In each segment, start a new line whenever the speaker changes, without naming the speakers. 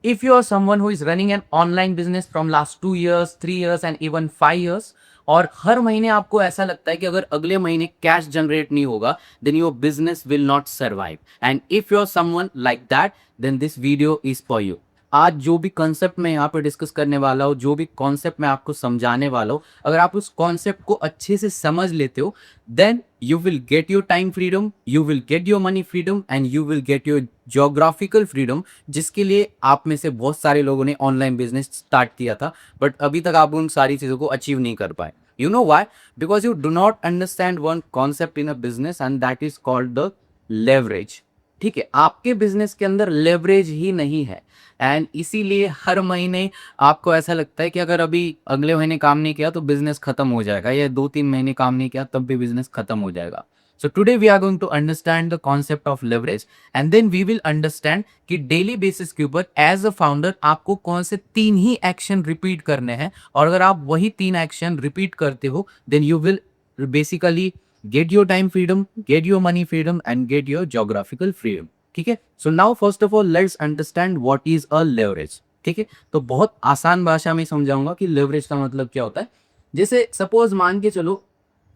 if you are someone who is running an online business from last 2 years, 3 years and even 5 years, और हर महीने आपको ऐसा लगता है कि अगर अगले महीने कैश जनरेट नहीं होगा, then your business will not survive, and if you are someone like that, then this video is for you. आज जो भी कॉन्सेप्ट मैं यहाँ पे डिस्कस करने वाला हूँ, जो भी कॉन्सेप्ट मैं आपको समझाने वाला हूँ, अगर आप उस कॉन्सेप्ट को अच्छे से समझ लेते हो, then you will get your time freedom, you will get your money freedom and you will get your geographical freedom, जिसके लिए आप में से बहुत सारे लोगों ने ऑनलाइन बिजनेस स्टार्ट किया था, बट अभी तक आप उन सारी चीज़ों को अचीव नहीं कर पाए। You know why? Because you do not understand one concept in a business and that is called the leverage. ठीक है, आपके बिजनेस के अंदर लेवरेज ही नहीं है, एंड इसीलिए हर महीने आपको ऐसा लगता है कि अगर अभी अगले महीने काम नहीं किया तो बिजनेस खत्म हो जाएगा, या 2-3 महीने काम नहीं किया तब भी बिजनेस खत्म हो जाएगा। So today we are going to understand the concept of leverage and then we will understand कि डेली बेसिस के ऊपर एज अ फाउंडर आपको कौन से 3 ही एक्शन रिपीट करने हैं, और अगर आप वही 3 एक्शन रिपीट करते हो then you will basically get your time freedom, get your money freedom and get your geographical freedom. ठीक है, so now first of all let's understand what is a leverage. ठीक है, तो बहुत आसान भाषा में समझाऊंगा कि लेवरेज का मतलब क्या होता है। जैसे सपोज मान के चलो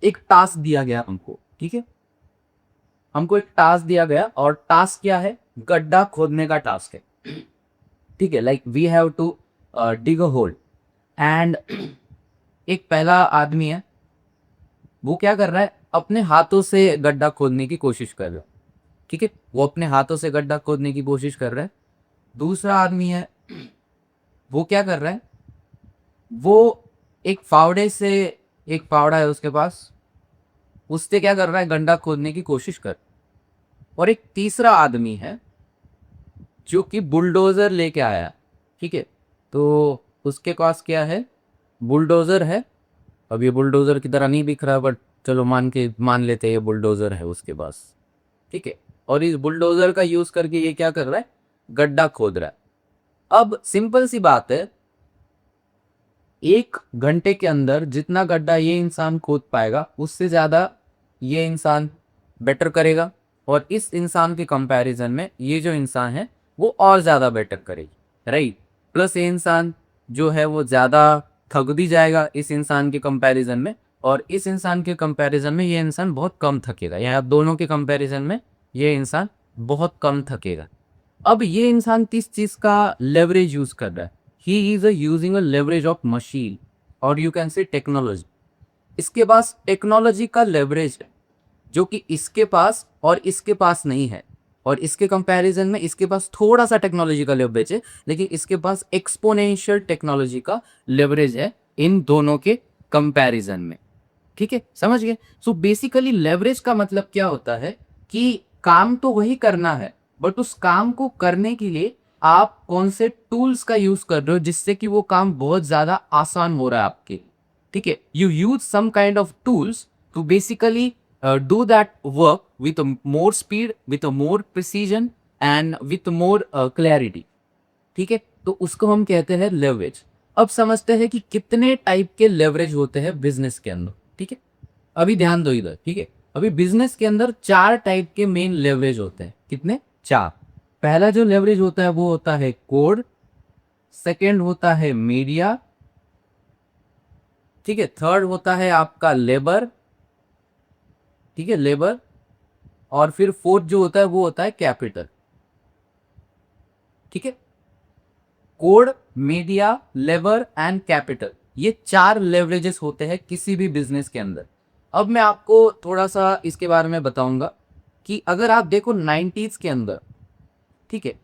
एक टास्क दिया गया हमको, ठीक है, हमको एक टास्क दिया गया और टास्क क्या है, गड्ढा खोदने का टास्क है। ठीक है, like we have to dig a hole, and एक पहला आदमी है, वो क्या कर रहा है, अपने हाथों से गड्ढा खोदने की कोशिश कर रहा है। ठीक है, वो अपने हाथों से गड्ढा खोदने की कोशिश कर रहा है। दूसरा आदमी है, वो क्या कर रहा है, वो एक फावड़े से, एक फावड़ा है उसके पास, उससे क्या कर रहा है, गड्ढा खोदने की कोशिश कर। और एक तीसरा आदमी है जो कि बुलडोजर लेके आया। ठीक है, तो उसके पास क्या है, बुलडोजर है। अब ये बुलडोजर की तरह नहीं दिख रहा, बट चलो मान लेते हैं ये बुलडोजर है उसके पास। ठीक है, और इस बुलडोजर का यूज करके ये क्या कर रहा है, गड्ढा खोद रहा है। अब सिंपल सी बात है, 1 घंटे के अंदर जितना गड्ढा ये इंसान खोद पाएगा उससे ज्यादा ये इंसान बेटर करेगा, और इस इंसान के कंपैरिजन में ये जो इंसान है वो और ज्यादा बेटर करेगी, राइट। प्लस ये इंसान जो है वो ज्यादा थक भी जाएगा इस इंसान के कंपैरिजन में, और इस इंसान के कंपैरिजन में ये इंसान बहुत कम थकेगा, या दोनों के कंपैरिजन में ये इंसान बहुत कम थकेगा। अब ये इंसान किस चीज का लेवरेज यूज कर रहा है, he is using a leverage of machine, और यू कैन से टेक्नोलॉजी। इसके पास टेक्नोलॉजी का लेवरेज है जो कि इसके पास और इसके पास नहीं है, और इसके कंपैरिजन में इसके पास थोड़ा सा टेक्नोलॉजी का लेवरेज है, लेकिन इसके पास एक्सपोनेंशियल टेक्नोलॉजी का लेवरेज है इन दोनों के कंपैरिजन में। ठीक है, समझ गए। सो बेसिकली लेवरेज का मतलब क्या होता है कि काम तो वही करना है, बट उस काम को करने के लिए आप कौन से टूल्स का यूज कर रहे हो जिससे कि वो काम बहुत ज्यादा आसान हो रहा है आपके। ठीक है, you use some kind of tools to basically do that work with a more speed, with a more precision and with more clarity। ठीक है, तो उसको हम कहते हैं लेवरेज। अब समझते हैं कि कितने टाइप के लेवरेज होते हैं बिजनेस के अंदर। ठीक है, अभी ध्यान दो इधर। ठीक है, अभी बिजनेस के अंदर 4 टाइप के मेन लेवरेज होते हैं। कितने? 4। पहला जो लेवरेज होता है वो होता है कोड, सेकेंड होता है मीडिया, ठीक है, थर्ड होता है आपका लेबर, ठीक है, लेबर, और फिर फोर्थ जो होता है वो होता है कैपिटल। ठीक है, code, media, labour and capital, ये 4 लेवरेजेस होते हैं किसी भी बिजनेस के अंदर। अब मैं आपको थोड़ा सा इसके बारे में बताऊंगा कि अगर आप देखो 90s के अंदर, ठीक है,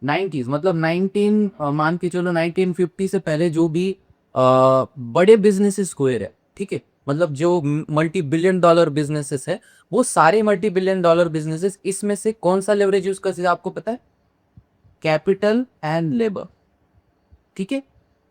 90s मतलब 19 मान के चलो 1950 से पहले जो भी बड़े बिजनेसेस हुए रहे, ठीक है, मतलब जो मल्टी बिलियन डॉलर बिजनेसेस है, वो सारे मल्टी बिलियन डॉलर बिजनेसेस, इसमें से कौन सा लेवरेज यूज करते हैं आपको पता है? Capital and labour. ठीक है,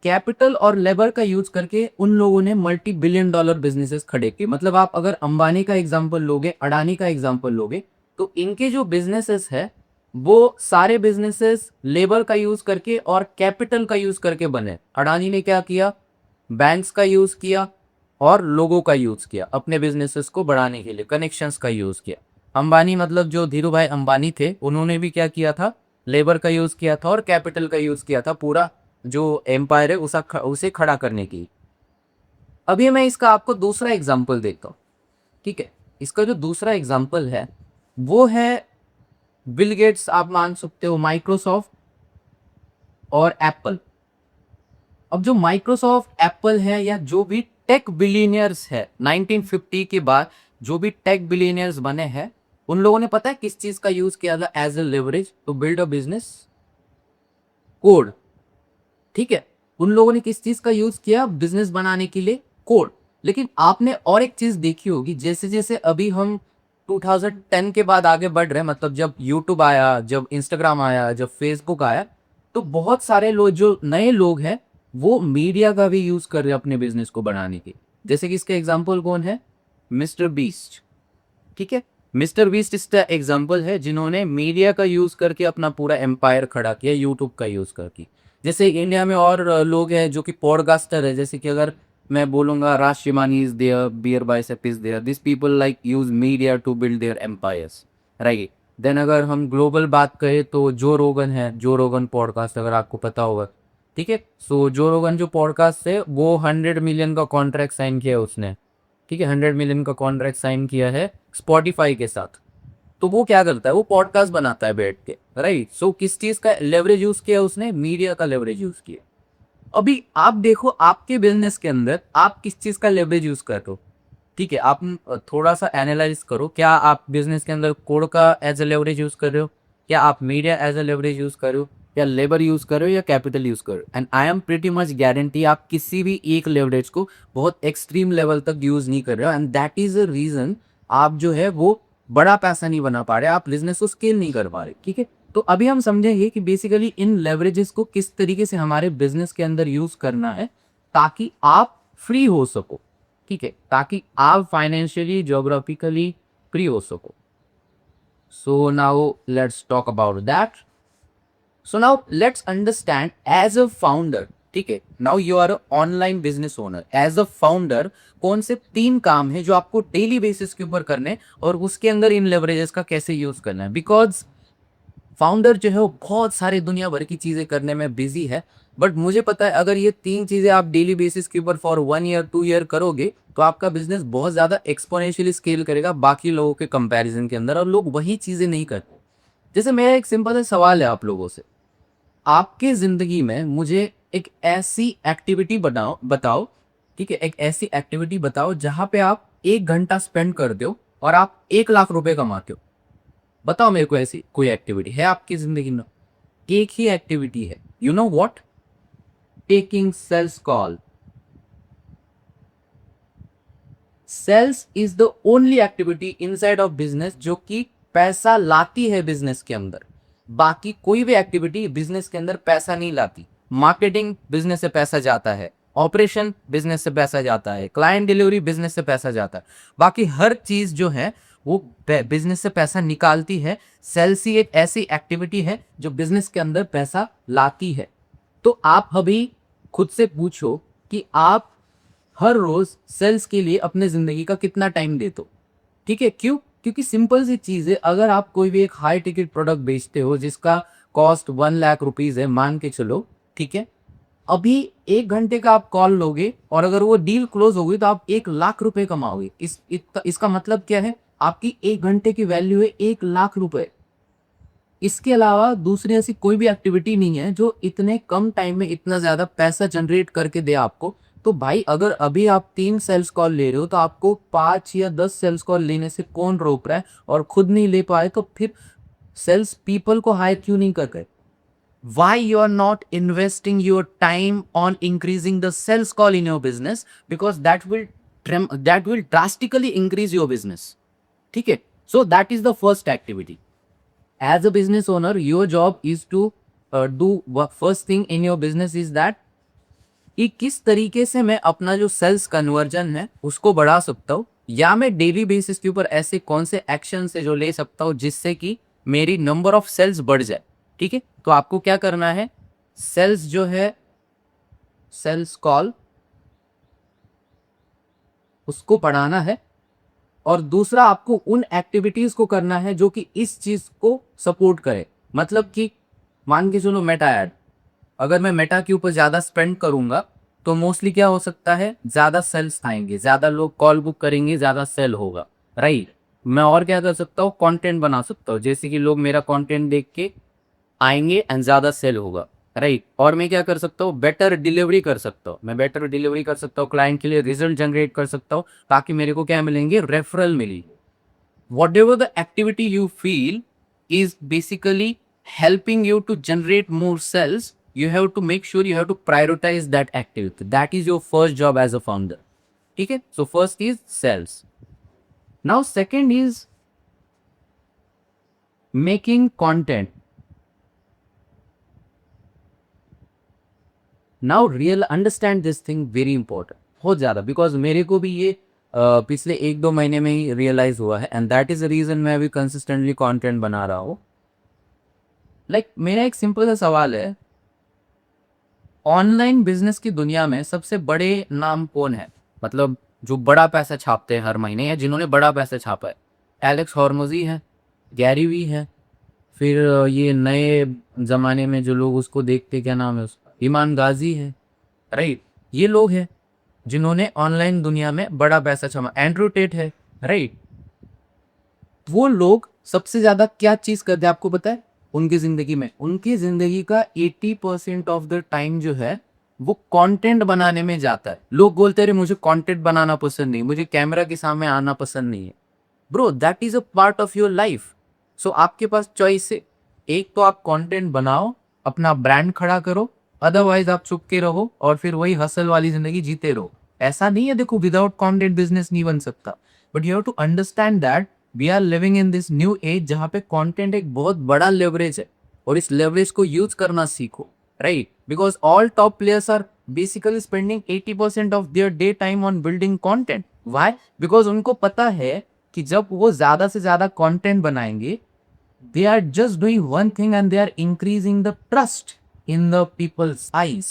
कैपिटल और लेबर का यूज करके उन लोगों ने मल्टी बिलियन डॉलर बिजनेसेस खड़े किए। मतलब आप अगर अंबानी का एग्जांपल लोगे, अडानी का एग्जांपल लोगे, तो इनके जो बिजनेसेस है वो सारे बिजनेसेस लेबर का यूज करके और कैपिटल का यूज करके बने। अडानी ने क्या किया? बैंक्स का यूज किया और लोगों का यूज किया अपने बिजनेसेस को बढ़ाने के लिए, कनेक्शंस का यूज किया। अंबानी मतलब जो धीरू भाई अंबानी थे, उन्होंने भी क्या किया था? लेबर का यूज किया था और कैपिटल का यूज किया था पूरा जो एम्पायर है उसे खड़ा करने की। अभी मैं इसका आपको दूसरा एग्जाम्पल देता हूँ, ठीक है। इसका जो दूसरा एग्जाम्पल है वो है बिल गेट्स, आप मान सकते हो माइक्रोसॉफ्ट और एप्पल। अब जो माइक्रोसॉफ्ट, एप्पल है या जो भी टेक बिलियनियर्स है 1950 के बाद जो भी टेक बिलियनियर्स बने हैं, उन लोगों ने पता है किस चीज का यूज किया था as a leverage to build a business? Code, ठीक है। उन लोगों ने किस चीज का यूज किया बिजनेस बनाने के लिए? कोड। लेकिन आपने और एक चीज देखी होगी, जैसे जैसे अभी हम 2010 के बाद आगे बढ़ रहे हैं, मतलब जब यूट्यूब आया, जब इंस्टाग्राम आया, जब फेसबुक आया, तो बहुत सारे लोग, जो नए लोग हैं, वो मीडिया का भी यूज कर रहे हैं अपने बिजनेस को बढ़ाने के। जैसे कि इसका एग्जाम्पल कौन है? मिस्टर बीस्ट, ठीक है। मिस्टर बीस्ट इसका एग्जाम्पल है जिन्होंने मीडिया का यूज करके अपना पूरा एम्पायर खड़ा किया, यूट्यूब का यूज करके। जैसे इंडिया में और लोग हैं जो कि पॉडकास्टर है, जैसे कि अगर मैं बोलूंगा Raj Shamani is there, beer bicep is there, this people like use media to build their empires, right. Then अगर हम ग्लोबल बात करें तो जो रोगन है, जो रोगन पॉडकास्ट, अगर आपको पता होगा, ठीक है। सो जो रोगन जो पॉडकास्ट है वो 100 मिलियन का कॉन्ट्रैक्ट साइन किया उसने, ठीक है। 100 मिलियन का कॉन्ट्रैक्ट साइन किया है स्पॉटिफाई के साथ। तो वो क्या करता है? वो पॉडकास्ट बनाता है बैठ के, राइट। सो किस चीज का लेवरेज यूज किया उसने? मीडिया का लेवरेज यूज किया। अभी आप देखो आपके बिजनेस के अंदर आप किस चीज का लेवरेज यूज कर रहे हो, ठीक है। आप थोड़ा सा एनालाइज करो, क्या आप बिजनेस के अंदर कोड का एज ए लेवरेज यूज कर रहे हो, क्या आप media as a leverage use कर रहे हो, या लेबर यूज कर रहे हो, या कैपिटल यूज कर रहे हो? And I am pretty much guarantee आप किसी भी एक लेवरेज को बहुत एक्सट्रीम लेवल तक यूज नहीं कर रहे हो, and that is a reason आप जो है वो बड़ा पैसा नहीं बना पा रहे, आप बिजनेस को स्केल नहीं कर पा रहे, ठीक है। तो अभी हम समझेंगे कि बेसिकली इन लेवरेजेस को किस तरीके से हमारे बिजनेस के अंदर यूज करना है ताकि आप फ्री हो सको, ठीक है, ताकि आप फाइनेंशियली, ज्योग्राफिकली फ्री हो सको। So now let's talk about that. So now let's understand as a founder, ठीक है। Now you are a online business owner, as a founder कौन से 3 काम है जो आपको डेली बेसिस के ऊपर करने, और उसके अंदर इन लेवरेजेस का कैसे यूज करना है? बिकॉज फाउंडर जो है वो बहुत सारे दुनिया भर की चीजें करने में बिजी है, बट मुझे पता है अगर ये 3 चीजें आप डेली बेसिस के ऊपर फॉर 1 ईयर 2 ईयर करोगे तो आपका बिजनेस बहुत ज्यादा एक्सपोनेंशियली स्केल करेगा बाकी लोगों के कंपैरिजन के अंदर, और लोग वही चीजें नहीं करते। जैसे मेरा एक सिंपल सा सवाल है आप लोगों से, आपके जिंदगी में मुझे एक ऐसी एक्टिविटी बताओ, ठीक है, एक ऐसी एक्टिविटी बताओ जहां पे आप 1 घंटा स्पेंड कर दो और आप 1 लाख रुपए कमाते हो। बताओ मेरे को ऐसी कोई एक्टिविटी है आपकी जिंदगी में? एक ही एक्टिविटी है, you know what? Taking sales call. Sales is the only activity inside of business जो कि पैसा लाती है बिजनेस के अंदर। बाकी कोई भी एक्टिविटी बिजनेस के अंदर पैसा नहीं लाती। मार्केटिंग बिजनेस से पैसा जाता है, ऑपरेशन बिजनेस से पैसा जाता है, क्लाइंट डिलीवरी बिजनेस से पैसा जाता है, बाकी हर चीज जो है वो बिजनेस से पैसा निकालती है। सेल्स ही एक ऐसी एक्टिविटी है जो बिजनेस के अंदर पैसा लाती है। तो आप अभी खुद से पूछो कि आप हर रोज सेल्स के लिए अपने जिंदगी का कितना टाइम देते हो, ठीक है। क्यों? क्योंकि सिंपल सी चीज है, अगर आप कोई भी एक हाई टिकट प्रोडक्ट बेचते हो जिसका कॉस्ट 1 लाख रुपीज है, मान के चलो, ठीक है। अभी 1 घंटे का आप कॉल लोगे और अगर वो डील क्लोज होगी तो आप 1 लाख रुपए कमाओगे। इसका मतलब क्या है? आपकी 1 घंटे की वैल्यू है 1 लाख रुपए। इसके अलावा दूसरी ऐसी कोई भी एक्टिविटी नहीं है जो इतने कम टाइम में इतना ज्यादा पैसा जनरेट करके दे आपको। तो भाई अगर अभी आप 3 सेल्स कॉल ले रहे हो तो आपको 5 या 10 सेल्स कॉल लेने से कौन रोक रहा है? और खुद नहीं ले पाए तो फिर सेल्स पीपल को हायर क्यों नहीं कर रहे? Why you are not investing your time on increasing the sales call in your business? Because that will drastically increase your business, ठीक है। So that is the first activity. As a business owner, your job is to do first thing in your business is that कि किस तरीके से मैं अपना जो sales conversion है उसको बढ़ा सकता हूँ, या मैं डेली बेसिस के ऊपर ऐसे कौन से एक्शन से जो ले सकता हूँ जिससे कि मेरी नंबर ऑफ सेल्स बढ़ जाए, ठीक है। तो आपको क्या करना है? सेल्स जो है, सेल्स कॉल, उसको बढ़ाना है। और दूसरा आपको उन एक्टिविटीज को करना है जो कि इस चीज को सपोर्ट करे। मतलब कि मान के चलो मेटा ऐड, अगर मैं मेटा के ऊपर ज़्यादा स्पेंड करूंगा तो मोस्टली क्या हो सकता है, ज़्यादा सेल्स आएंगे, ज़्यादा लोग कॉल बुक करेंगे, ज़्यादा सेल होगा, राइट। मैं और क्या कर सकता हूँ, कंटेंट बना सकता हूँ, जैसे कि लोग मेरा कंटेंट देख के आएंगे एंड ज़्यादा सेल होगा, राइट। और मैं क्या कर सकता हूँ, बेटर डिलीवरी कर सकता हूँ, मैं बेटर डिलीवरी कर सकता हूँ, क्लाइंट के लिए रिजल्ट जनरेट कर सकता हूँ, ताकि मेरे को क्या मिलेंगे, रेफरल मिलेगी। Whatever the activity you feel is basically helping you to generate more sales, you have to make sure you have to prioritize that activity. That is your first job as a founder. Okay, so first is sales. Now second is making content. Now real understand this thing very important, बहुत ज़्यादा, because मेरे को भी ये पिछले 1-2 महीने में ही realize हुआ है, and that is the reason मैं अभी कंसिस्टेंटली कंटेंट बना रहा हूँ। मेरा एक सिंपल सा सवाल है, ऑनलाइन बिजनेस की दुनिया में सबसे बड़े नाम कौन है, मतलब जो बड़ा पैसा छापते हैं हर महीने, या जिन्होंने बड़ा पैसा छापा है? एलेक्स हॉर्मोजी है, गैरी वी है, फिर ये नए जमाने में जो लोग उसको देखते, क्या नाम है उसका, ईमान गाजी है, राइट। ये लोग हैं जिन्होंने ऑनलाइन दुनिया में बड़ा पैसा छापा, एंड्रू टेट है, राइट। वो लोग सबसे ज्यादा क्या चीज करते हैं आपको पता है? उनकी जिंदगी में, उनकी जिंदगी का 80% ऑफ द टाइम जो है वो कंटेंट बनाने में जाता है। लोग बोलते रहे मुझे कंटेंट बनाना पसंद नहीं, मुझे कैमरा के सामने आना पसंद नहीं है। Bro, that is a part of your life. So आपके पास चॉइस है, एक तो आप कंटेंट बनाओ, अपना ब्रांड खड़ा करो, अदरवाइज आप चुप के रहो और फिर वही हसल वाली जिंदगी जीते रहो। ऐसा नहीं है, देखो विदाउट कंटेंट बिजनेस नहीं बन सकता, but you have to understand that we are living in this new age जहां पे कंटेंट एक बहुत बड़ा लेवरेज है, और इस लेवरेज को यूज करना सीखो, right. Because all top players are basically spending 80% of their day time on building content. Why? Because उनको पता है कि जब वो ज्यादा से ज्यादा कंटेंट बनाएंगे, they are just doing one thing and they are increasing the trust in the people's eyes.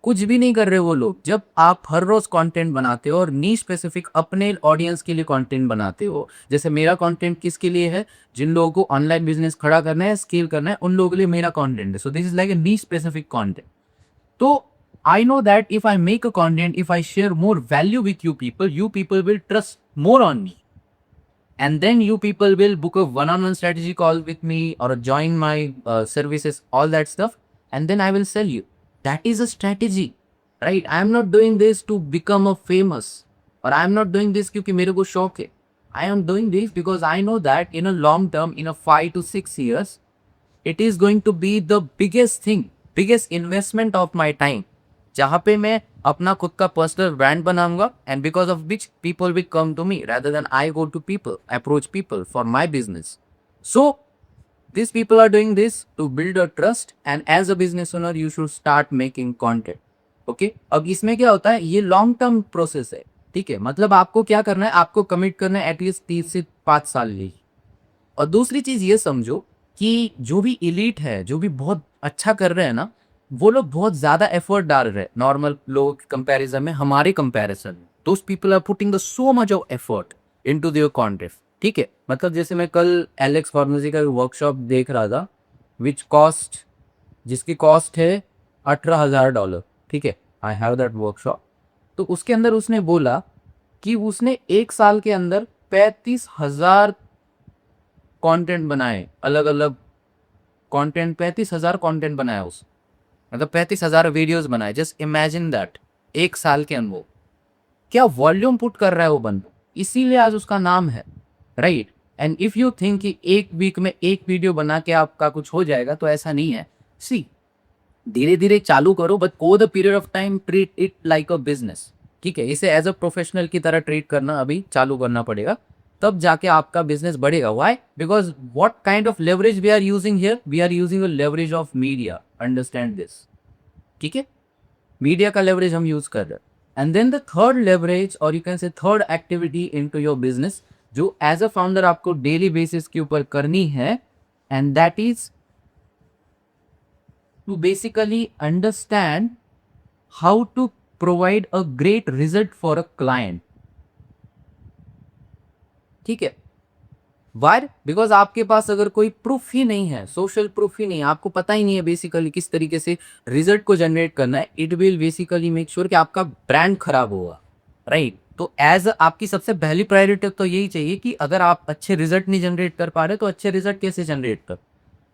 कुछ भी नहीं कर रहे वो लोग। जब आप हर रोज कंटेंट बनाते हो और नी स्पेसिफिक अपने ऑडियंस के लिए कंटेंट बनाते हो, जैसे मेरा कंटेंट किसके लिए है, जिन लोगों को ऑनलाइन बिजनेस खड़ा करना है, स्केल करना है, उन लोगों के लिए मेरा कंटेंट है। So this is like a knee specific content. तो I know that if I make a content, if I share more value with you people will trust more on me. And then you people will book a one-on-one strategy call with me or join my services, all that stuff, and then I will sell you. That is a strategy, right? I am not doing this to become a famous, or I am not doing this क्योंकि मेरे को शौक है. I am doing this because I know that in a long term, in a 5 to 6 years, it is going to be the biggest thing, biggest investment of my time, जहाँ पे मैं अपना खुद का पर्सनल ब्रांड बनाऊंगा, and because of which people will come to me rather than I go to people, approach people for my business. So these people are doing this to build a trust, and as a business owner you should start making content. Okay, अब इसमें क्या होता है, ये long term process है, ठीक है। मतलब आपको क्या करना है, आपको कमिट करना है एटलीस्ट 3 से 5 साल लिए। और दूसरी चीज ये समझो कि जो भी इलीट है, जो भी बहुत अच्छा कर रहे हैं ना, वो लोग बहुत ज्यादा एफर्ट डाल रहे हैं नॉर्मल लोगों के कंपैरिजन में, हमारे कंपैरिजन में। Those people are putting the so much of effort into their content, ठीक है। मतलब जैसे मैं कल एलेक्स फार्मेसी का वर्कशॉप देख रहा था, विच कॉस्ट, जिसकी कॉस्ट है $18,000, ठीक है। I have that workshop. तो उसके अंदर उसने बोला कि उसने 1 साल के अंदर 35,000 कंटेंट बनाए, अलग अलग कंटेंट, 35,000 कंटेंट बनाया उस, मतलब 35,000 वीडियोस बनाए। जस्ट इमेजिन दैट, 1 साल के अंदर क्या वॉल्यूम पुट कर रहा है वो बंदा, इसीलिए आज उसका नाम है, right. And if you think कि एक वीक में एक वीडियो बना के आपका कुछ हो जाएगा, तो ऐसा नहीं है। सी, धीरे धीरे चालू करो, but over the period of time treat it like a business, ठीक है। इसे एज अ प्रोफेशनल की तरह ट्रीट करना अभी चालू करना पड़ेगा, तब जाके आपका बिजनेस बढ़ेगा। Why? Because what kind of leverage we are using here, we are using a leverage of media, understand this, ठीक है। मीडिया का लेवरेज हम यूज कर रहे हैं। And then the third leverage, और you can say third activity into your business, जो as a founder आपको डेली बेसिस के ऊपर करनी है, and that is to basically understand how to provide a great result for a client, ठीक है। Y? Because आपके पास अगर कोई प्रूफ ही नहीं है, सोशल प्रूफ ही नहीं है, आपको पता ही नहीं है बेसिकली किस तरीके से रिजल्ट को जनरेट करना है, it will basically make sure कि आपका ब्रांड खराब होगा, राइट? तो एज आपकी सबसे पहली प्रायोरिटी तो यही चाहिए कि अगर आप अच्छे रिजल्ट नहीं जनरेट कर पा रहे तो अच्छे रिजल्ट कैसे जनरेट कर।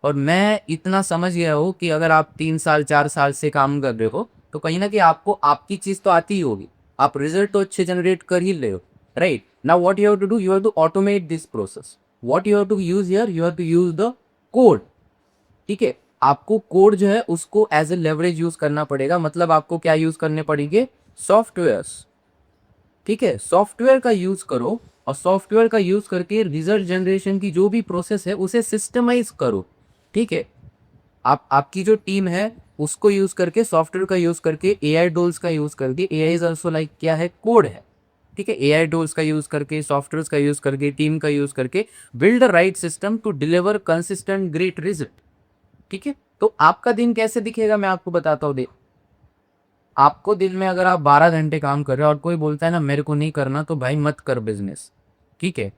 और मैं इतना समझ गया हूँ कि अगर आप 3 साल 4 साल से काम कर रहे हो तो कहीं ना कहीं आपको आपकी चीज तो आती ही होगी, आप रिजल्ट तो अच्छे जनरेट कर ही रहे हो, right? Now what you have to do, you have to automate this process. What you have to use here, you have to use the code. ठीक है, आपको कोड जो है उसको एज ए लेवरेज यूज करना पड़ेगा। मतलब आपको क्या यूज करने पड़ेंगे, सॉफ्टवेयर्स। ठीक है, सॉफ्टवेयर का यूज करो और सॉफ्टवेयर का यूज करके रिजल्ट जनरेशन की जो भी प्रोसेस है उसे सिस्टमाइज करो। ठीक है, आप आपकी जो टीम है उसको यूज करके, सॉफ्टवेयर का यूज करके, एआई टूल्स का यूज करके, एआई इज ऑल्सो लाइक क्या है, कोड है। ठीक है, एआई टूल्स का यूज करके, सॉफ्टवेयर का यूज करके, टीम का यूज करके build the right system to deliver consistent great result. ठीक है, तो आपका दिन कैसे दिखेगा मैं आपको बताता हूँ। आपको दिन में अगर आप 12 घंटे काम कर रहे हो और कोई बोलता है ना मेरे को नहीं करना, तो भाई मत कर बिजनेस। ठीक है,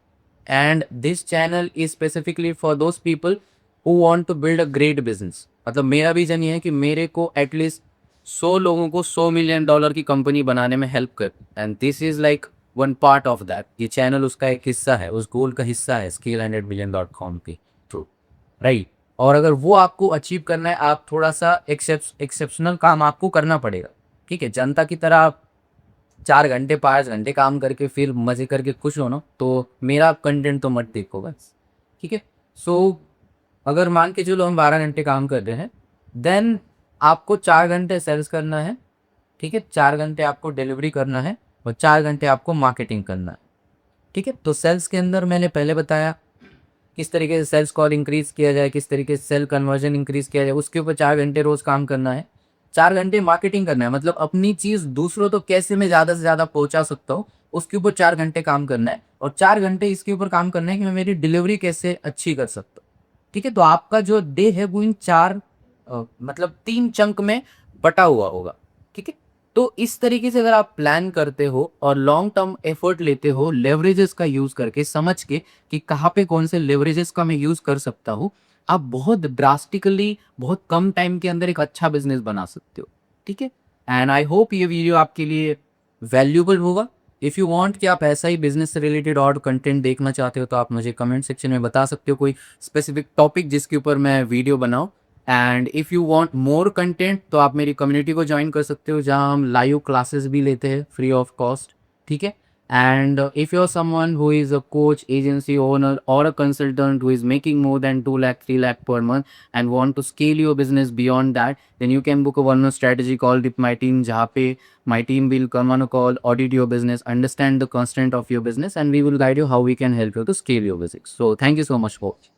and this channel is specifically for those people who want to build a great business. मतलब मेरा विजन ये है कि मेरे को एटलीस्ट 100 लोगों को $100 मिलियन की कंपनी बनाने में हेल्प कर, and this is like one part of that. ये चैनल उसका एक हिस्सा है, उस गोल का हिस्सा है scale100million.com के थ्रू, राइट? और अगर वो आपको अचीव करना है, आप थोड़ा सा एक्सेप्शनल काम आपको करना पड़ेगा। ठीक है, जनता की तरह आप 4 घंटे 5 घंटे काम करके फिर मजे करके खुश हो ना, तो मेरा कंटेंट तो मत देखो बस। ठीक है, सो अगर मान के चलो हम 12 घंटे काम कर रहे हैं, देन आपको 4 घंटे सेल्स करना है। ठीक है, 4 घंटे आपको डिलीवरी करना है और 4 घंटे आपको मार्केटिंग करना है। ठीक है, तो सेल्स के अंदर मैंने पहले बताया किस तरीके से सेल्स कॉल इंक्रीज किया जाए, किस तरीके से सेल कन्वर्जन इंक्रीज किया जाए, उसके ऊपर 4 घंटे रोज काम करना है। 4 घंटे मार्केटिंग करना है, मतलब अपनी चीज दूसरों तो कैसे मैं ज्यादा से ज्यादा पहुंचा सकता हूँ, उसके ऊपर 4 घंटे काम करना है। और 4 घंटे इसके ऊपर काम करना है कि मैं मेरी डिलीवरी कैसे अच्छी कर सकता हूँ। ठीक है, तो आपका जो डे है वो इन चार मतलब 3 चंक में बटा हुआ होगा। ठीक है, तो इस तरीके से अगर आप प्लान करते हो और लॉन्ग टर्म एफर्ट लेते हो लेवरेजेस का यूज करके, समझ के कि कहाँ पे कौन से लेवरेजेस का मैं यूज कर सकता हूँ, आप बहुत ड्रास्टिकली बहुत कम टाइम के अंदर एक अच्छा बिजनेस बना सकते हो। ठीक है, एंड आई होप ये वीडियो आपके लिए वैल्यूएबल होगा। इफ़ यू वांट कि आप ऐसा ही बिजनेस से रिलेटेड और कंटेंट देखना चाहते हो तो आप मुझे कमेंट सेक्शन में बता सकते हो कोई स्पेसिफिक टॉपिक जिसके ऊपर मैं वीडियो बनाऊं। And if you want more content तो आप मेरी कम्युनिटी को ज्वाइन कर सकते हो, जहां हम लाइव क्लासेस भी लेते हैं फ्री ऑफ कॉस्ट। ठीक है, and if you're someone who is a coach, agency owner, or a consultant who is making more than 2 lakh 3 lakh per month and want to scale your business beyond that, then you can book a 1-month strategy call with my team, jahan pe my team will come on a call, audit your business, understand the constraint of your business, and we will guide you how we can help you to scale your business. So thank you so much for watching.